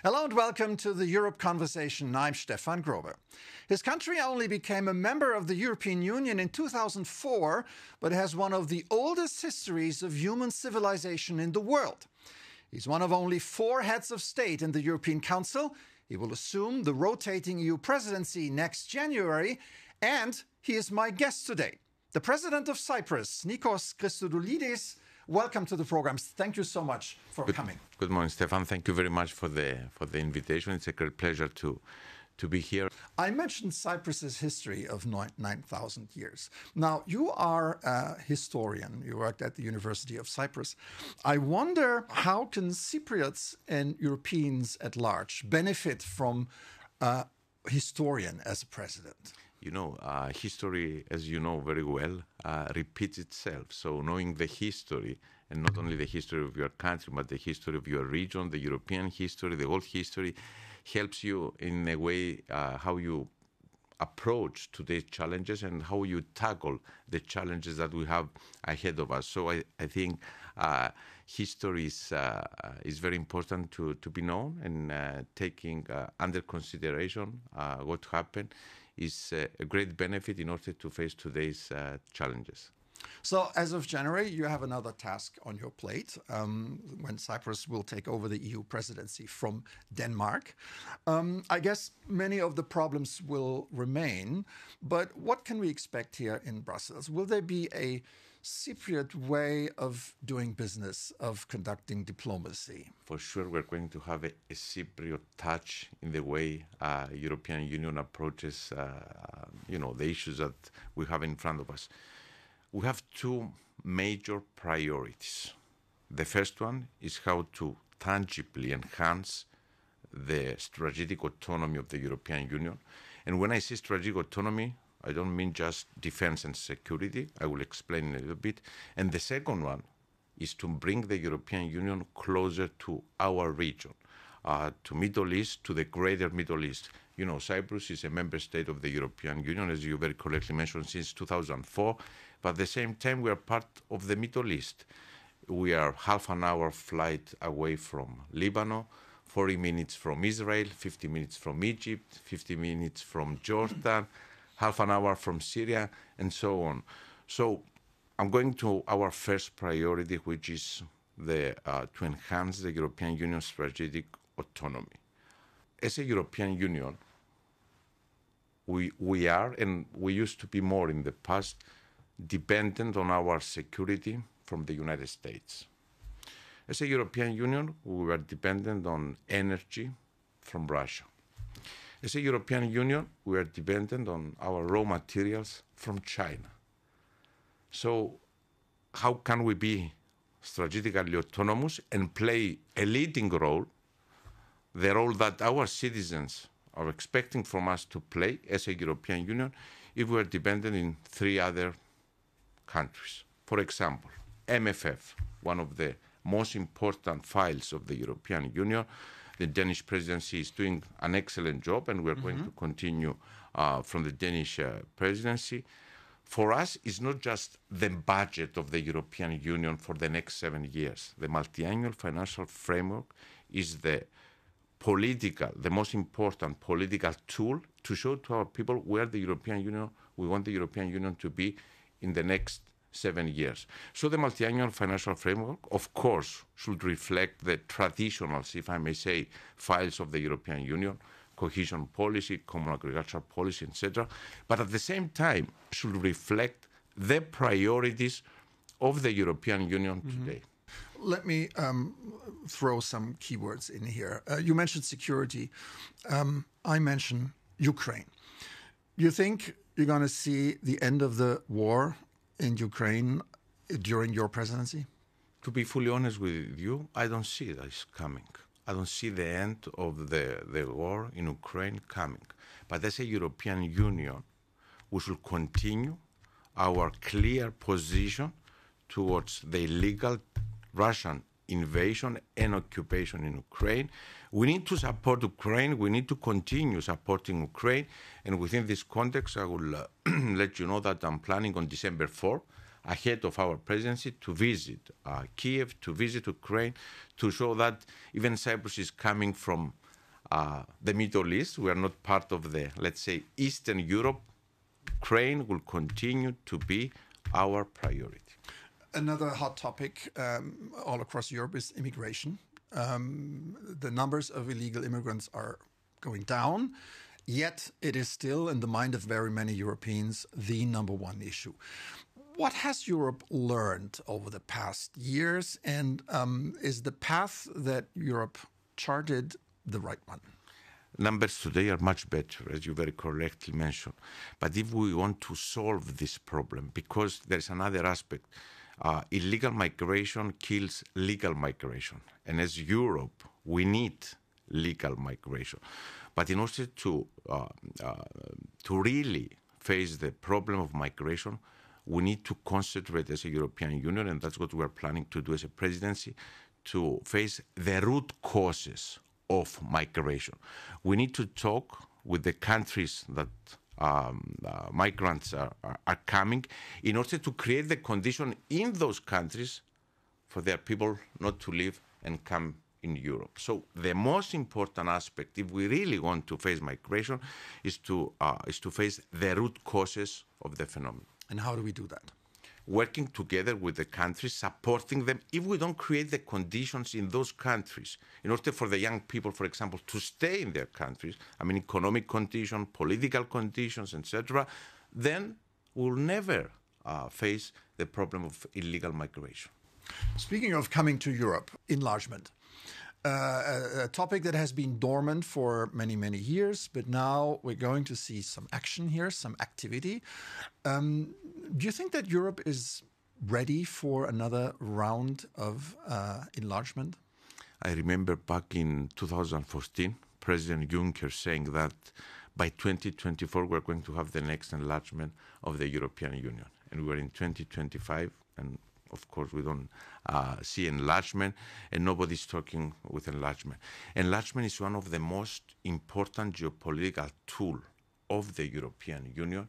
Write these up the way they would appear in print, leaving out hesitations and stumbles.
Hello and welcome to the Europe Conversation. I'm Stefan Grobe. His country only became a member of the European Union in 2004, but has one of the oldest histories of human civilization in the world. He's one of only 4 heads of state in the European Council. He will assume the rotating EU presidency next January, and he is my guest today. The president of Cyprus, Níkos Christodoulídis. Welcome to the program. Thank you so much for coming. Good morning, Stefan. Thank you very much for the invitation. It's a great pleasure to be here. I mentioned Cyprus's history of 9,000 years. Now, you are a historian. You worked at the University of Cyprus. I wonder, how can Cypriots and Europeans at large benefit from a historian as a president? You know, history, as you know very well, repeats itself. So knowing the history, and not only the history of your country, but the history of your region, the European history, the world history, helps you in a way how you approach today's challenges and how you tackle the challenges that we have ahead of us. So I think history is very important to be known, and taking under consideration what happened is a great benefit in order to face today's challenges. So as of January, you have another task on your plate when Cyprus will take over the EU presidency from Denmark. I guess many of the problems will remain, but what can we expect here in Brussels? Will there be a Cypriot way of doing business, of conducting diplomacy? For sure, we're going to have a Cypriot touch in the way European Union approaches, the issues that we have in front of us. We have 2 major priorities. The first one is how to tangibly enhance the strategic autonomy of the European Union. And when I say strategic autonomy, I don't mean just defense and security. I will explain in a little bit. And the second one is to bring the European Union closer to our region, to Middle East, to the greater Middle East. You know, Cyprus is a member state of the European Union, as you very correctly mentioned, since 2004. But at the same time, we are part of the Middle East. We are half an hour flight away from Lebanon, 40 minutes from Israel, 50 minutes from Egypt, 50 minutes from Jordan, half an hour from Syria, and so on. So I'm going to our first priority, which is to enhance the European Union strategic autonomy. As a European Union, we are, and we used to be more in the past, dependent on our security from the United States. As a European Union, we were dependent on energy from Russia. As a European Union, we are dependent on our raw materials from China. So how can we be strategically autonomous and play a leading role, the role that our citizens are expecting from us to play as a European Union, if we are dependent in 3 other countries? For example, MFF, one of the most important files of the European Union. The Danish presidency is doing an excellent job, and we're going to continue from the Danish presidency. For us, it's not just the budget of the European Union for the next 7 years. The multi-annual financial framework is the most important political tool to show to our people where we want the European Union to be in the next 7 years. So the multi-annual financial framework, of course, should reflect the traditional, if I may say, files of the European Union, cohesion policy, common agricultural policy, etc., but at the same time should reflect the priorities of the European Union today. Let me throw some keywords in here. You mentioned security. I mentioned Ukraine. You think you're going to see the end of the war in Ukraine during your presidency? To be fully honest with you, I don't see this coming. I don't see the end of the war in Ukraine coming. But as a European Union, we should continue our clear position towards the illegal Russian invasion and occupation in Ukraine. We need to support Ukraine. We need to continue supporting Ukraine. And within this context, I will let you know that I'm planning on December 4, ahead of our presidency, to visit Kiev, to visit Ukraine, to show that even Cyprus is coming from the Middle East. We are not part of the, let's say, Eastern Europe. Ukraine will continue to be our priority. Another hot topic all across Europe is immigration. The numbers of illegal immigrants are going down, yet it is still in the mind of very many Europeans the number one issue. What has Europe learned over the past years, and is the path that Europe charted the right one? Numbers today are much better, as you very correctly mentioned. But if we want to solve this problem, because there's another aspect, illegal migration kills legal migration. And as Europe, we need legal migration. But in order to really face the problem of migration, we need to concentrate as a European Union, and that's what we're planning to do as a presidency, to face the root causes of migration. We need to talk with the countries that migrants are coming in order to create the condition in those countries for their people not to live and come in Europe. So the most important aspect, if we really want to face migration, is to face the root causes of the phenomenon. And how do we do that? Working together with the countries, supporting them. If we don't create the conditions in those countries, in order for the young people, for example, to stay in their countries, I mean, economic conditions, political conditions, etc., then we'll never face the problem of illegal migration. Speaking of coming to Europe, enlargement. A topic that has been dormant for many, many years, but now we're going to see some action here, some activity. Do you think that Europe is ready for another round of enlargement? I remember back in 2014, President Juncker saying that by 2024 we're going to have the next enlargement of the European Union. And we're in 2025, and of course, we don't see enlargement, and nobody's talking with enlargement. Enlargement is one of the most important geopolitical tools of the European Union,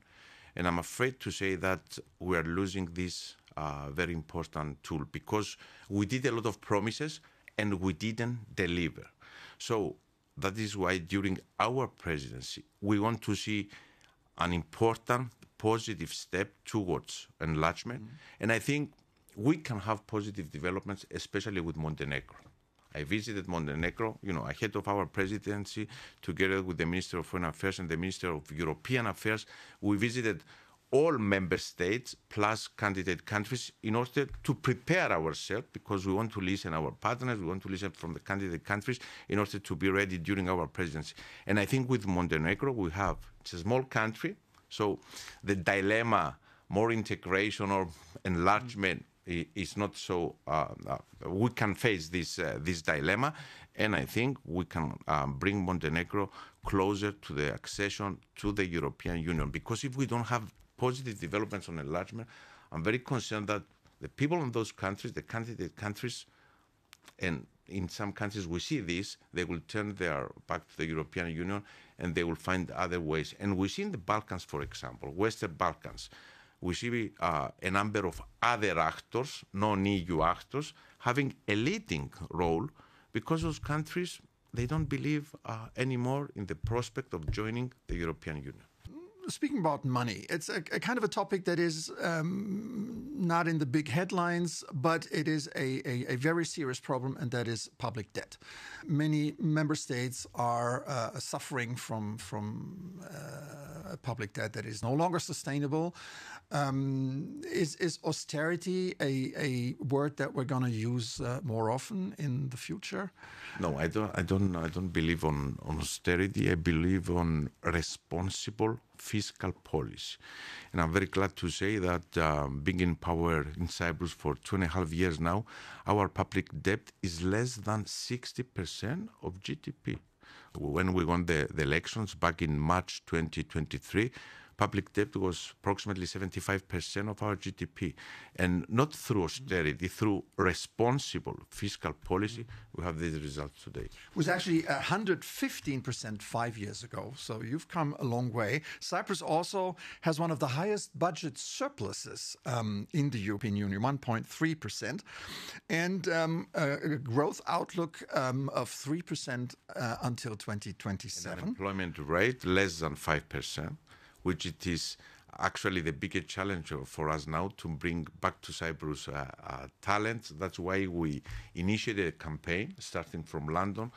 and I'm afraid to say that we are losing this very important tool because we did a lot of promises and we didn't deliver. So that is why during our presidency, we want to see an important positive step towards enlargement, and I think we can have positive developments, especially with Montenegro. I visited Montenegro, ahead of our presidency, together with the Minister of Foreign Affairs and the Minister of European Affairs. We visited all member states plus candidate countries in order to prepare ourselves, because we want to listen our partners, we want to listen from the candidate countries in order to be ready during our presidency. And I think with Montenegro, it's a small country, so the dilemma, more integration or enlargement, is not so. We can face this dilemma, and I think we can bring Montenegro closer to the accession to the European Union. Because if we don't have positive developments on enlargement, I'm very concerned that the people in those countries, the candidate countries, and in some countries we see this, they will turn their back to the European Union and they will find other ways. And we see in the Balkans, for example, Western Balkans, we see a number of other actors, non-EU actors, having a leading role because those countries, they don't believe anymore in the prospect of joining the European Union. Speaking about money, it's a kind of a topic that is not in the big headlines, but it is a very serious problem, and that is public debt. Many member states are suffering from public debt that is no longer sustainable. Is austerity a word that we're going to use more often in the future? No, I don't believe on austerity. I believe on responsible fiscal policy. And I'm very glad to say that being in power in Cyprus for 2.5 years now, our public debt is less than 60% of GDP. When we won the elections back in March 2023, public debt was approximately 75% of our GDP. And not through austerity, through responsible fiscal policy, we have these results today. It was actually 115% 5 years ago, so you've come a long way. Cyprus also has one of the highest budget surpluses in the European Union, 1.3%, and a growth outlook of 3% until 2027. An unemployment rate less than 5%, which it is actually the biggest challenge for us now to bring back to Cyprus talent. That's why we initiated a campaign starting from London,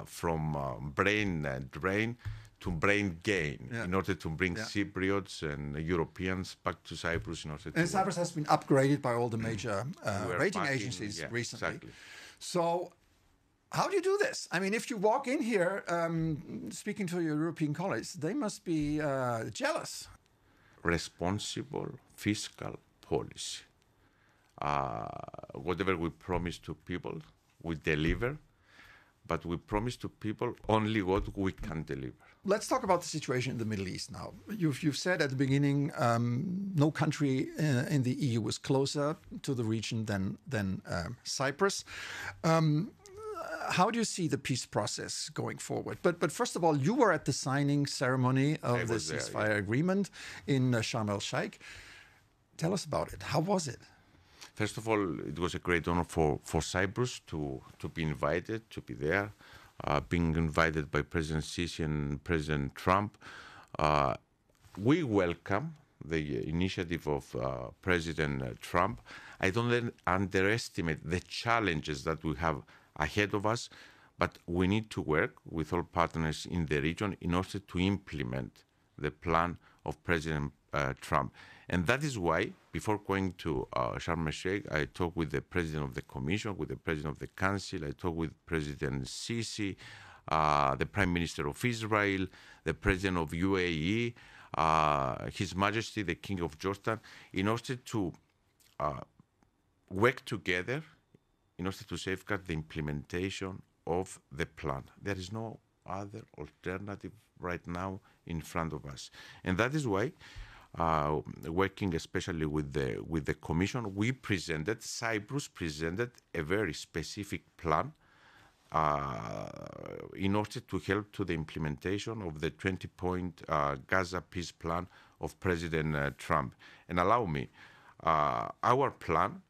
from brain drain to brain gain, in order to bring Cypriotes and Europeans back to Cyprus. In order and Cyprus has been upgraded by all the major rating agencies recently. Exactly. So how do you do this? I mean, if you walk in here speaking to your European colleagues, they must be jealous. Responsible fiscal policy. Whatever we promise to people, we deliver, but we promise to people only what we can deliver. Let's talk about the situation in the Middle East now. You've said at the beginning no country in the EU was closer to the region than Cyprus. How do you see the peace process going forward? But first of all, you were at the signing ceremony of the ceasefire agreement in Sharm el-Sheikh. Tell us about it. How was it? First of all, it was a great honor for Cyprus to be invited, to be there, being invited by President Sisi and President Trump. We welcome the initiative of President Trump. I don't underestimate the challenges that we have ahead of us, but we need to work with all partners in the region in order to implement the plan of President Trump. And that is why, before going to Sharm el-Sheikh, I talked with the President of the Commission, with the President of the Council, I talked with President Sisi, the Prime Minister of Israel, the President of UAE, His Majesty, the King of Jordan, in order to work together in order to safeguard the implementation of the plan. There is no other alternative right now in front of us. And that is why, working especially with the Commission, Cyprus presented a very specific plan in order to help to the implementation of the 20-point Gaza peace plan of President Trump. And allow me, our plan,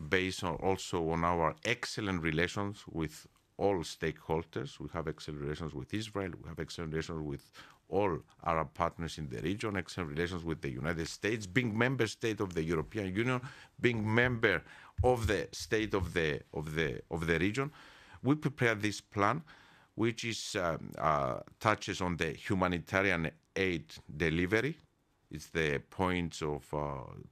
based also on our excellent relations with all stakeholders. We have excellent relations with Israel. We have excellent relations with all Arab partners in the region, excellent relations with the United States, being member state of the European Union, being member of the state of the region. We prepared this plan, which is touches on the humanitarian aid delivery. It's the points of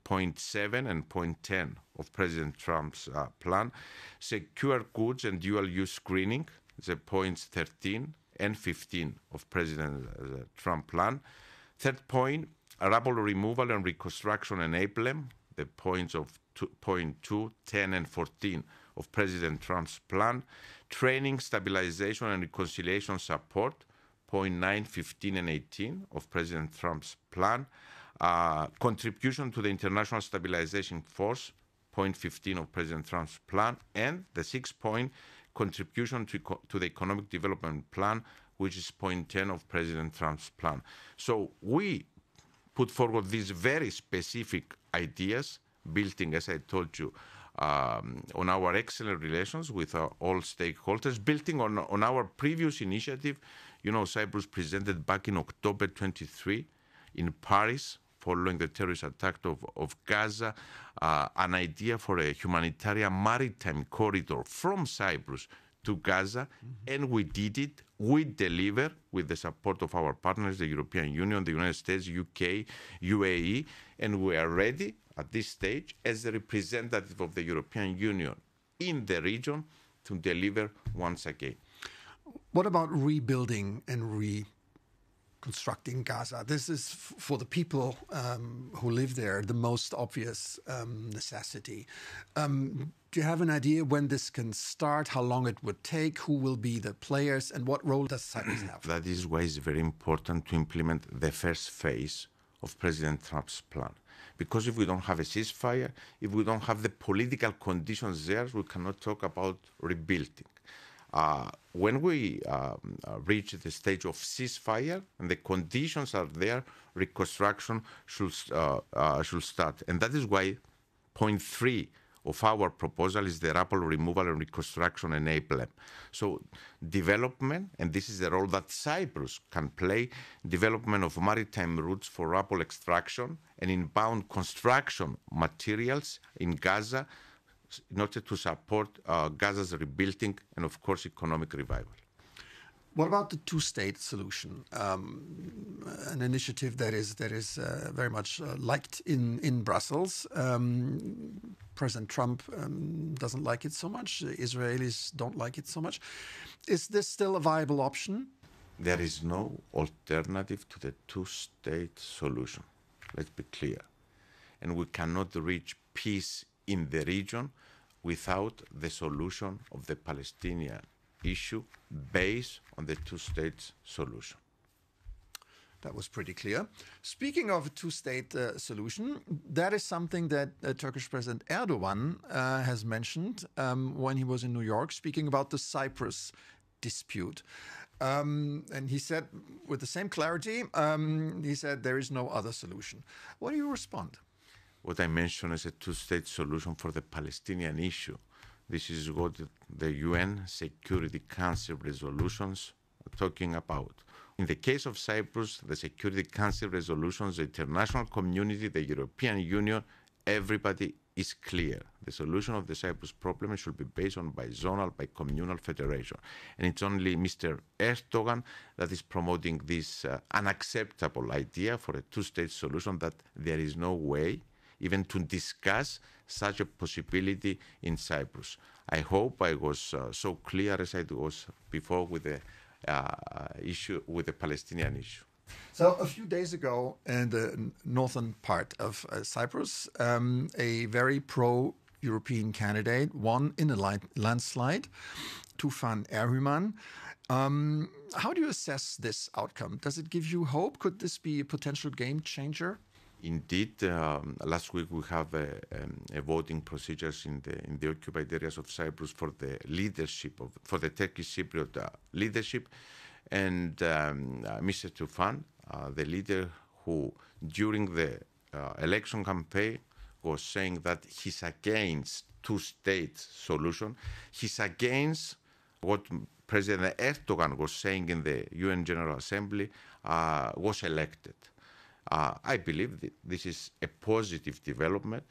point 7 and point 10 of President Trump's plan. Secure goods and dual-use screening, the points 13 and 15 of President Trump plan. Third point, rubble removal and reconstruction enablement, the points of point 2, 10 and 14 of President Trump's plan. Training, stabilization and reconciliation support, point 9, 15 and 18 of President Trump's plan. Contribution to the International Stabilization Force, point 15 of President Trump's plan. And the 6-point contribution to the Economic Development Plan, which is point 10 of President Trump's plan. So we put forward these very specific ideas, building, as I told you, on our excellent relations with all stakeholders, building on our previous initiative. You know, Cyprus presented back in October 23 in Paris, following the terrorist attack of Gaza, an idea for a humanitarian maritime corridor from Cyprus to Gaza, and we did it. We deliver with the support of our partners, the European Union, the United States, UK, UAE, and we are ready at this stage as the representative of the European Union in the region to deliver once again. What about rebuilding and reconstructing Gaza? This is for the people who live there the most obvious necessity. Do you have an idea when this can start, how long it would take, who will be the players, and what role does Cyprus have? That is why it's very important to implement the first phase of President Trump's plan. Because if we don't have a ceasefire, if we don't have the political conditions there, we cannot talk about rebuilding. When we reach the stage of ceasefire and the conditions are there, reconstruction should start. And that is why point 3 of our proposal is the rubble removal and reconstruction enablement. So development, and this is the role that Cyprus can play, development of maritime routes for rubble extraction and inbound construction materials in Gaza in order to support Gaza's rebuilding and, of course, economic revival. What about the two-state solution? An initiative that is very much liked in Brussels. President Trump doesn't like it so much. The Israelis don't like it so much. Is this still a viable option? There is no alternative to the two-state solution. Let's be clear. And we cannot reach peace in the region without the solution of the Palestinian issue based on the two-state solution. That was pretty clear. Speaking of a two-state solution, that is something that Turkish President Erdogan has mentioned when he was in New York, speaking about the Cyprus dispute. And he said, with the same clarity, he said there is no other solution. What do you respond? What I mentioned is a two-state solution for the Palestinian issue. This is what the UN Security Council resolutions are talking about. In the case of Cyprus, the Security Council resolutions, the international community, the European Union, everybody is clear. The solution of the Cyprus problem should be based on bizonal, bicommunal federation. And it's only Mr. Erdogan that is promoting this unacceptable idea for a two-state solution, that there is no way even to discuss such a possibility in Cyprus. I hope I was so clear as I was before with the issue, with the Palestinian issue. So a few days ago in the northern part of Cyprus, a very pro-European candidate won in a landslide, Tufan Erhüman. How do you assess this outcome? Does it give you hope? Could this be a potential game changer? Indeed, last week we have a voting procedures in the occupied areas of Cyprus for the leadership for the Turkish Cypriot leadership, and Mr. Tufan, the leader who during the election campaign was saying that he's against two-state solution, he's against what President Erdogan was saying in the UN General Assembly, was elected. I believe that this is a positive development,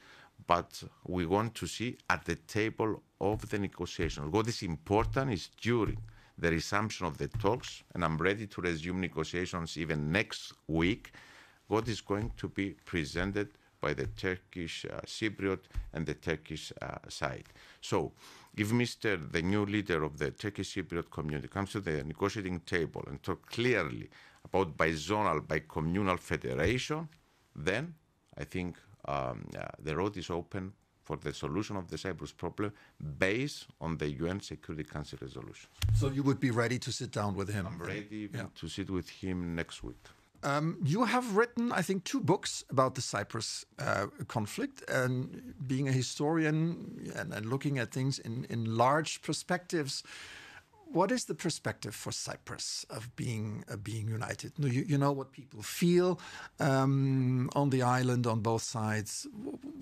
but we want to see at the table of the negotiations. What is important is during the resumption of the talks, and I'm ready to resume negotiations even next week, what is going to be presented by the Turkish Cypriot and the Turkish side. So if the new leader of the Turkish Cypriot community comes to the negotiating table and talk clearly about bizonal, bicommunal federation, then I think the road is open for the solution of the Cyprus problem based on the UN Security Council resolution. So you would be ready to sit down with him? I'm ready to sit with him next week. You have written, I think, 2 books about the Cyprus conflict, and being a historian and looking at things in large perspectives. What is the perspective for Cyprus of being united? You know what people feel on the island on both sides.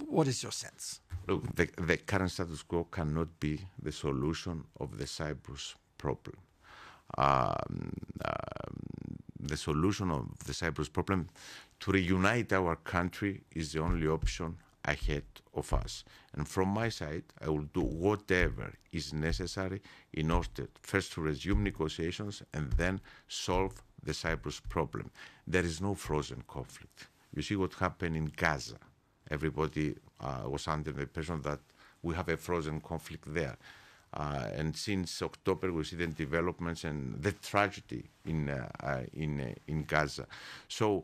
What is your sense? Look, the current status quo cannot be the solution of the Cyprus problem. The solution of the Cyprus problem, to reunite our country, is the only option ahead of us. And from my side, I will do whatever is necessary in order first to resume negotiations and then solve the Cyprus problem. There is no frozen conflict. You see what happened in Gaza. Everybody was under the impression that we have a frozen conflict there. And since October, we see the developments and the tragedy in Gaza. So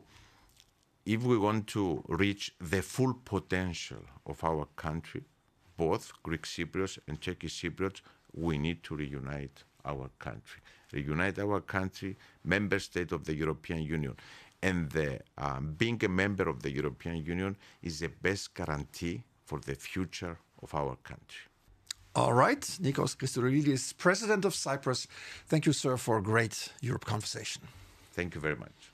if we want to reach the full potential of our country, both Greek Cypriots and Turkish Cypriots, we need to reunite our country. Reunite our country, member state of the European Union. And being a member of the European Union is the best guarantee for the future of our country. All right. Níkos Christodoulídis, President of Cyprus. Thank you, sir, for a great Europe conversation. Thank you very much.